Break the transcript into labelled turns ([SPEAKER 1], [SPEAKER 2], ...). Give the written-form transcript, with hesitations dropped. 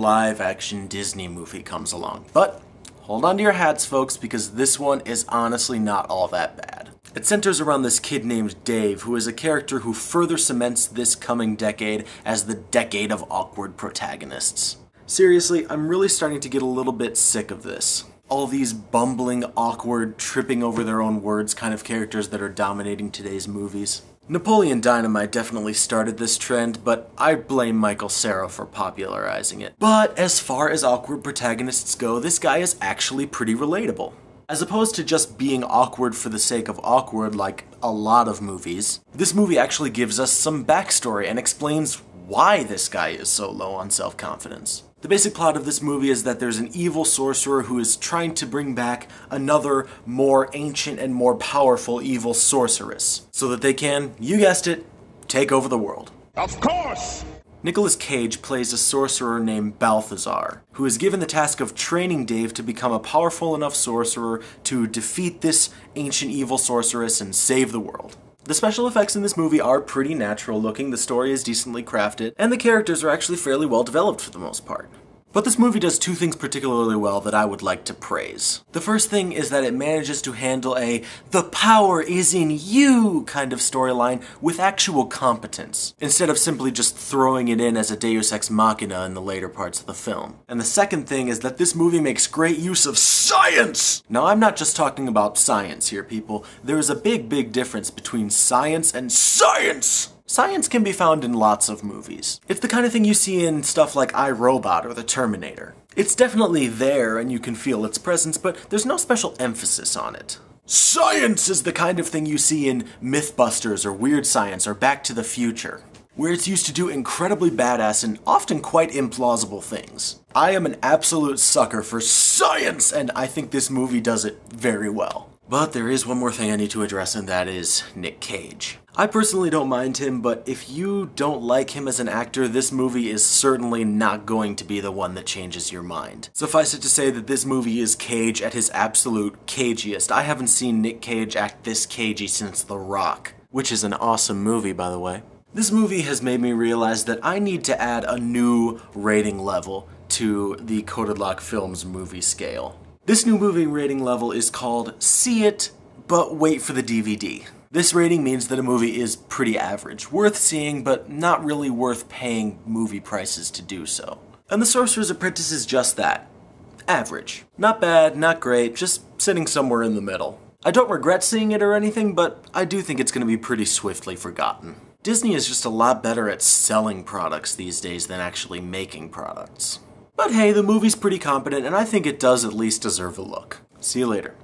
[SPEAKER 1] live-action Disney movie comes along. But hold on to your hats, folks, because this one is honestly not all that bad. It centers around this kid named Dave, who is a character who further cements this coming decade as the decade of awkward protagonists. Seriously, I'm really starting to get a little bit sick of this. All these bumbling, awkward, tripping over their own words kind of characters that are dominating today's movies. Napoleon Dynamite definitely started this trend, but I blame Michael Cera for popularizing it. But as far as awkward protagonists go, this guy is actually pretty relatable. As opposed to just being awkward for the sake of awkward like a lot of movies, this movie actually gives us some backstory and explains why this guy is so low on self-confidence. The basic plot of this movie is that there's an evil sorcerer who is trying to bring back another, more ancient and more powerful evil sorceress, so that they can, you guessed it, take over the world.
[SPEAKER 2] Of course!
[SPEAKER 1] Nicolas Cage plays a sorcerer named Balthazar, who is given the task of training Dave to become a powerful enough sorcerer to defeat this ancient evil sorceress and save the world. The special effects in this movie are pretty natural looking, the story is decently crafted, and the characters are actually fairly well developed for the most part. But this movie does two things particularly well that I would like to praise. The first thing is that it manages to handle a "the power is in you" kind of storyline with actual competence, instead of simply just throwing it in as a deus ex machina in the later parts of the film. And the second thing is that this movie makes great use of science! Now, I'm not just talking about science here, people. There is a big difference between science and science! Science can be found in lots of movies. It's the kind of thing you see in stuff like I, Robot or The Terminator. It's definitely there and you can feel its presence, but there's no special emphasis on it. Science is the kind of thing you see in Mythbusters or Weird Science or Back to the Future, where it's used to do incredibly badass and often quite implausible things. I am an absolute sucker for science, and I think this movie does it very well. But there is one more thing I need to address, and that is Nick Cage. I personally don't mind him, but if you don't like him as an actor, this movie is certainly not going to be the one that changes your mind. Suffice it to say that this movie is Cage at his absolute cagiest. I haven't seen Nick Cage act this cagey since The Rock, which is an awesome movie, by the way. This movie has made me realize that I need to add a new rating level to the Coded Lock Films movie scale. This new movie rating level is called See It, but wait for the DVD. This rating means that a movie is pretty average, worth seeing, but not really worth paying movie prices to do so. And The Sorcerer's Apprentice is just that. Average. Not bad, not great, just sitting somewhere in the middle. I don't regret seeing it or anything, but I do think it's going to be pretty swiftly forgotten. Disney is just a lot better at selling products these days than actually making products. But hey, the movie's pretty competent, and I think it does at least deserve a look. See you later.